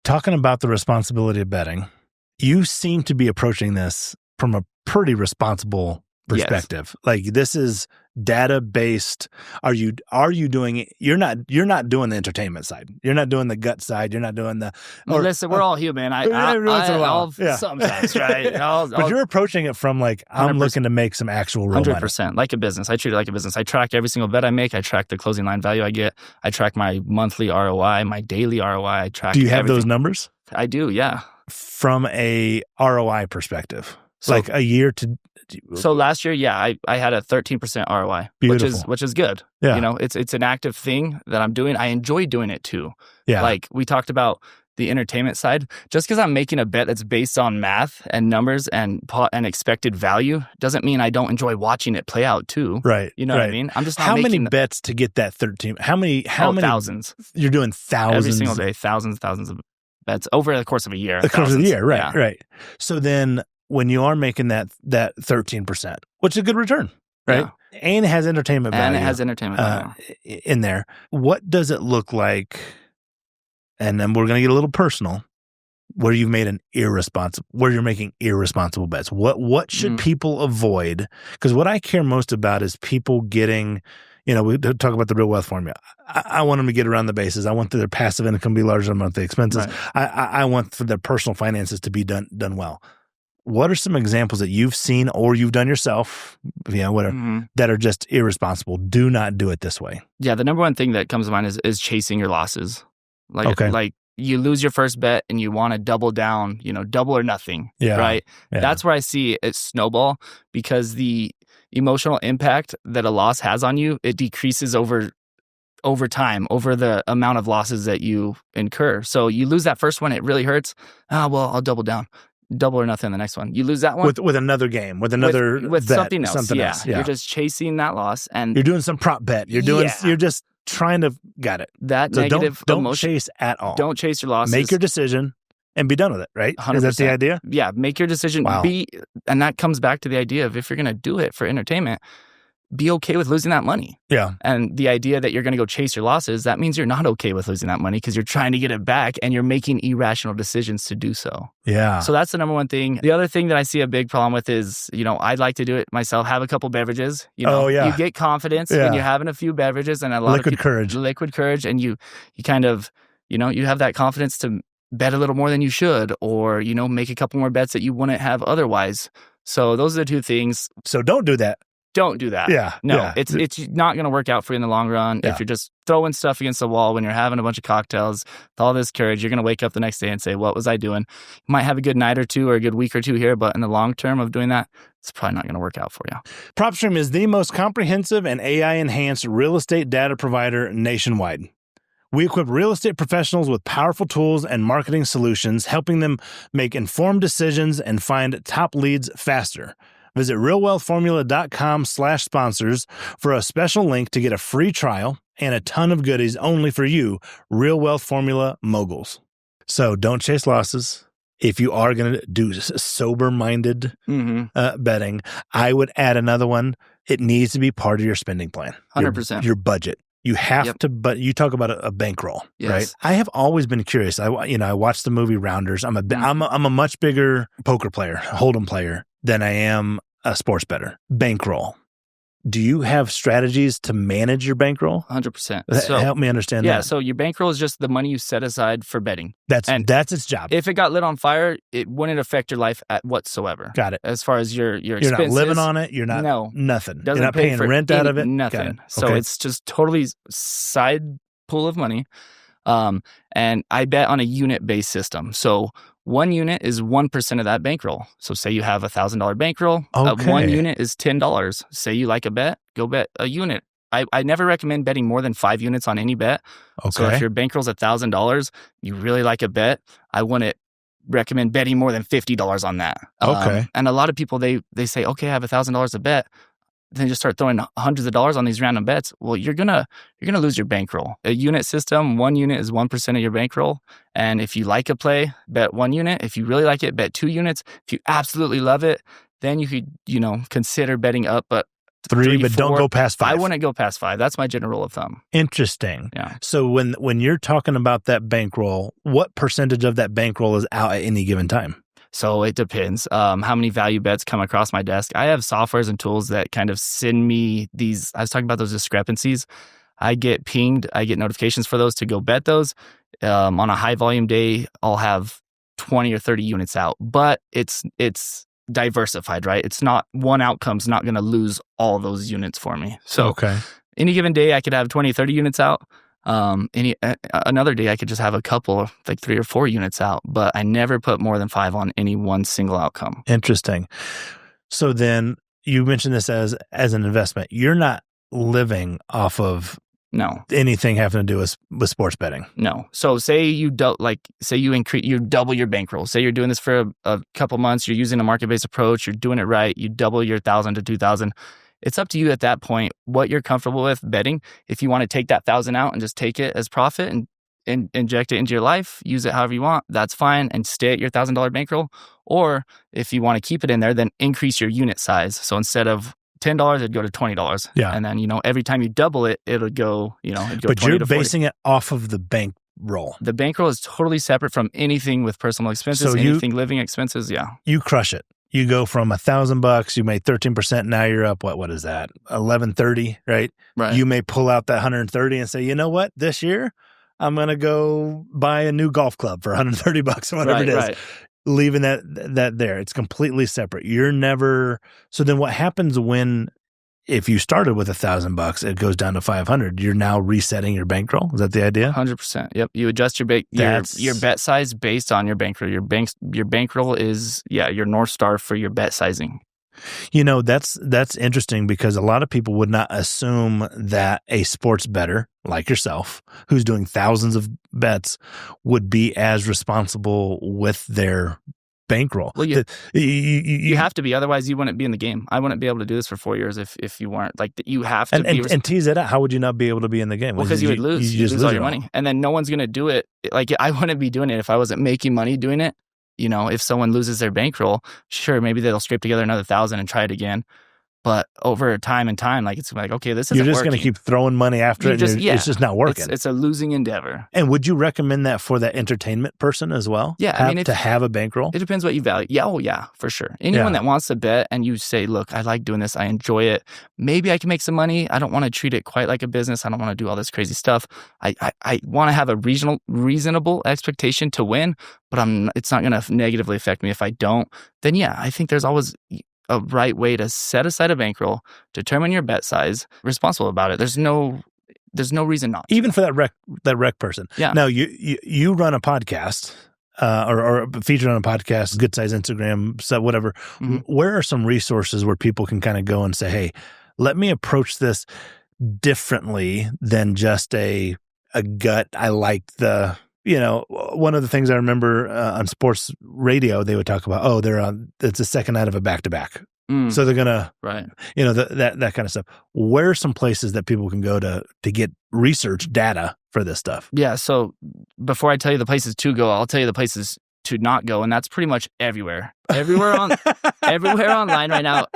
talking about the responsibility of betting, you seem to be approaching this from a pretty responsible perspective. Yes. Like this is data based. Are you doing it? You're not doing the entertainment side. You're not doing the gut side. You're not doing the. Listen, we're all human. I'll sometimes, right? But you're approaching it from like I'm looking to make some actual real 100%, money. Like a business. I treat it like a business. I track every single bet I make. I track the closing line value I get. I track my monthly ROI, my daily ROI. I track. Do you have those numbers? I do. Yeah. From a ROI perspective, so, like a year to. So last year, yeah, I had a 13% ROI, which is good. Yeah. You know, it's an active thing that I'm doing. I enjoy doing it too. Yeah. Like we talked about the entertainment side. Just because I'm making a bet that's based on math and numbers and expected value doesn't mean I don't enjoy watching it play out too. Right. You know what I mean? I'm just not how many bets to get that 13? How many? Thousands. You're doing thousands every single day. Thousands of bets over the course of a year. The course of the year, right? Yeah. Right. So then. When you are making that 13%, which is a good return, right? Yeah. And it has entertainment value. And it has entertainment value. In there. What does it look like? And then we're going to get a little personal. Where you've made where you're making irresponsible bets. What should people avoid? Because what I care most about is people getting, we talk about the real wealth formula. I want them to get around the bases. I want their passive income to be larger than monthly expenses. Right. I want for their personal finances to be done well. What are some examples that you've seen or you've done yourself, whatever, that are just irresponsible? Do not do it this way. Yeah, the number one thing that comes to mind is chasing your losses. Like you lose your first bet and you want to double down, double or nothing, right? Yeah. That's where I see it snowball because the emotional impact that a loss has on you, it decreases over time, over the amount of losses that you incur. So you lose that first one, it really hurts. I'll double down. Double or nothing the next one. You lose that one with another game, with another with bet, something else. You're just chasing that loss, and you're doing some prop bet. You're just trying to got it. That so negative don't emotion, chase at all. Don't chase your losses. Make your decision and be done with it. Right? 100%. Is that the idea? Yeah. Make your decision. Wow. And that comes back to the idea of if you're going to do it for entertainment, be okay with losing that money. Yeah. And the idea that you're going to go chase your losses, that means you're not okay with losing that money because you're trying to get it back and you're making irrational decisions to do so. Yeah. So that's the number one thing. The other thing that I see a big problem with is, I'd like to do it myself, have a couple beverages. Oh, yeah. You get confidence when you're having a few beverages and a lot liquid of people, courage. Liquid courage. And you kind of, you have that confidence to bet a little more than you should or, make a couple more bets that you wouldn't have otherwise. So those are the two things. So don't do that. Don't do that. Yeah. No, yeah. It's not going to work out for you in the long run. Yeah. If you're just throwing stuff against the wall when you're having a bunch of cocktails, with all this courage, you're going to wake up the next day and say, what was I doing? You might have a good night or two or a good week or two here, but in the long term of doing that, it's probably not going to work out for you. PropStream is the most comprehensive and AI-enhanced real estate data provider nationwide. We equip real estate professionals with powerful tools and marketing solutions, helping them make informed decisions and find top leads faster. Visit realwealthformula.com/sponsors for a special link to get a free trial and a ton of goodies only for you, Real Wealth Formula moguls. So don't chase losses. If you are going to do sober-minded betting, I would add another one. It needs to be part of your spending plan. 100%. Your budget. You have to, but you talk about a bankroll, right? I have always been curious. I watched the movie Rounders. I'm a much bigger poker player, Hold'em player than I am a sports bettor. Bankroll. Do you have strategies to manage your bankroll? 100%. So, help me understand that. Yeah, so your bankroll is just the money you set aside for betting. That's its job. If it got lit on fire, it wouldn't affect your life whatsoever. Got it. As far as your expenses. You're not living on it. You're not. No. Nothing. You're not paying rent out of it. Nothing. So it's just totally side pool of money. And I bet on a unit-based system. So one unit is 1% of that bankroll. So say you have $1,000 bankroll. One unit is $10. Say you like a bet, go bet a unit. I never recommend betting more than 5 units on any bet. Okay. So if your bankroll's $1,000, you really like a bet, I wouldn't recommend betting more than $50 on that. Okay. And a lot of people, they say, okay, I have $1,000 to bet. Then just start throwing hundreds of dollars on these random bets. Well, you're gonna lose your bankroll. A unit system, 1 unit is 1% of your bankroll. And if you like a play, bet 1 unit. If you really like it, bet 2 units. If you absolutely love it, then you could, consider betting up. But 3, but 4. Don't go past 5. I wouldn't go past 5. That's my general rule of thumb. Interesting. Yeah. So when you're talking about that bankroll, what percentage of that bankroll is out at any given time? So it depends. How many value bets come across my desk? I have softwares and tools that kind of send me these. I was talking about those discrepancies. I get pinged. I get notifications for those to go bet those. On a high volume day, I'll have 20 or 30 units out, but it's diversified, right? It's not one outcome's not going to lose all those units for me. So any given day, I could have 20, 30 units out. Another day, I could just have a couple, like 3 or 4 units out, but I never put more than 5 on any one single outcome. Interesting. So then you mentioned this as an investment. You're not living off of anything having to do with sports betting. No. So say you double your bankroll. Say you're doing this for a couple months. You're using a market-based approach. You're doing it right. You double your 1,000 to 2,000. It's up to you at that point what you're comfortable with betting. If you want to take that 1,000 out and just take it as profit and inject it into your life, use it however you want, that's fine, and stay at your $1,000 bankroll. Or if you want to keep it in there, then increase your unit size. So instead of $10, it'd go to $20. Yeah. And then, every time you double it, it'll go, it'd go but 20 you're to 40. basing it off of the bankroll. The bankroll is totally separate from anything with personal expenses, anything living expenses. Yeah. You crush it. You go from $1,000, you made 13%. Now you're up. What is that? 1130, right? Right. You may pull out that 130 and say, you know what? This year, I'm going to go buy a new golf club for $130 or whatever it is. Right. Leaving that there. It's completely separate. You're never. So then what happens if you started with $1,000, it goes down to 500. You're now resetting your bankroll. Is that the idea? 100%. Yep. You adjust your bet size based on your bankroll. Your bankroll is your North Star for your bet sizing. That's interesting because a lot of people would not assume that a sports bettor like yourself, who's doing thousands of bets, would be as responsible with their bankroll. Well, you have to be, otherwise you wouldn't be in the game. I wouldn't be able to do this for 4 years if you weren't. Like, you have to and tease it out. How would you not be able to be in the game? Well, because you would lose. You lose all your money, and then no one's going to do it. Like, I wouldn't be doing it if I wasn't making money doing it. If someone loses their bankroll, sure, maybe they'll scrape together another 1,000 and try it again. But over time, like, it's like, okay, this isn't working. You're just going to keep throwing money after it. It's just not working. It's a losing endeavor. And would you recommend that for that entertainment person as well? Yeah. To have a bankroll? It depends what you value. Yeah. Oh, yeah, for sure. Anyone that wants to bet and you say, look, I like doing this. I enjoy it. Maybe I can make some money. I don't want to treat it quite like a business. I don't want to do all this crazy stuff. I want to have a reasonable expectation to win, but it's not going to negatively affect me if I don't. Then, I think there's always a right way to set aside a bankroll, determine your bet size, responsible about it. There's no reason not to. Even for that rec person. Yeah. Now you run a podcast or featured on a podcast, good size Instagram, so whatever. Mm-hmm. Where are some resources where people can kind of go and say, hey, let me approach this differently than just a gut? I like the. One of the things I remember on sports radio, they would talk about, it's the second night of a back-to-back. So they're going to, that kind of stuff. Where are some places that people can go to get research data for this stuff? Yeah. So before I tell you the places to go, I'll tell you the places to not go. And that's pretty much everywhere. Everywhere online right now.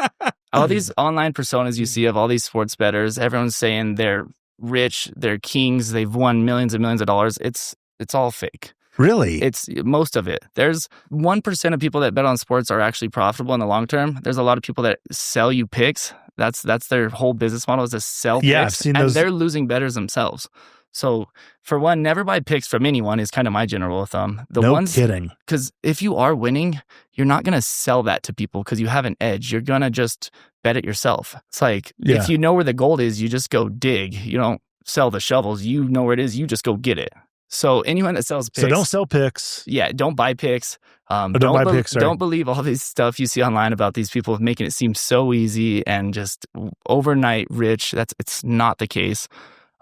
All these online personas you see of all these sports bettors, everyone's saying they're rich, they're kings, they've won millions and millions of dollars. It's all fake. Really? It's most of it. There's 1% of people that bet on sports are actually profitable in the long term. There's a lot of people that sell you picks. That's their whole business model, is to sell picks. I've seen those. And they're losing bettors themselves. So for one, never buy picks from anyone is kind of my general rule of thumb. No kidding. Because if you are winning, you're not going to sell that to people because you have an edge. You're going to just bet it yourself. It's like, if you know where the gold is, you just go dig. You don't sell the shovels. You know where it is. You just go get it. So anyone that sells picks. So don't sell picks. Yeah, don't buy picks. Don't buy picks. Don't believe all this stuff you see online about these people making it seem so easy and just overnight rich. It's not the case.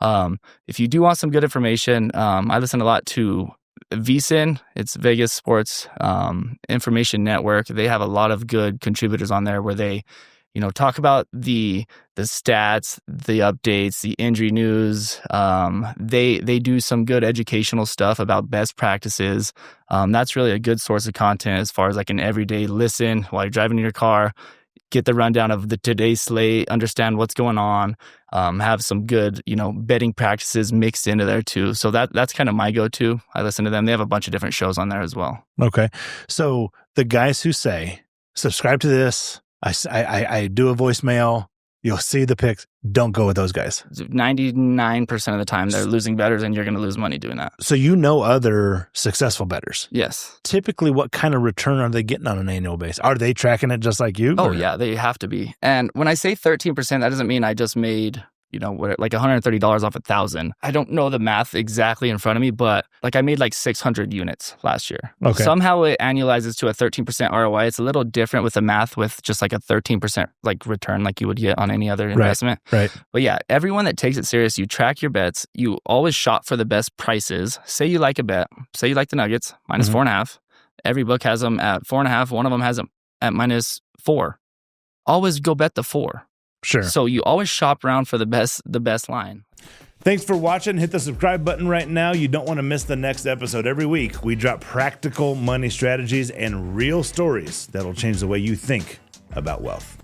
If you do want some good information, I listen a lot to VSiN. It's Vegas Sports Information Network. They have a lot of good contributors on there where they talk about the stats, the updates, the injury news. They do some good educational stuff about best practices. That's really a good source of content as far as like an everyday listen while you're driving in your car. get the rundown of the today's slate, understand what's going on, have some good, betting practices mixed into there too. So that's kind of my go-to. I listen to them. They have a bunch of different shows on there as well. Okay. So the guys who say, subscribe to this, I do a voicemail, you'll see the picks, don't go with those guys. 99% of the time they're losing bettors and you're going to lose money doing that. So other successful bettors. Yes. Typically, what kind of return are they getting on an annual basis? Are they tracking it just like you? Oh, yeah, they have to be. And when I say 13%, that doesn't mean I just made like $130 off 1,000. I don't know the math exactly in front of me, but like I made like 600 units last year. Okay. Somehow it annualizes to a 13% ROI. It's a little different with the math with just like a 13% like return like you would get on any other investment. Right. But yeah, everyone that takes it serious, you track your bets. You always shop for the best prices. Say you like a bet. Say you like the Nuggets, minus 4.5. Every book has them at 4.5. One of them has them at -4. Always go bet the 4. Sure. So you always shop around for the best line. Thanks for watching. Hit the subscribe button right now. You don't want to miss the next episode. Every week, we drop practical money strategies and real stories that'll change the way you think about wealth.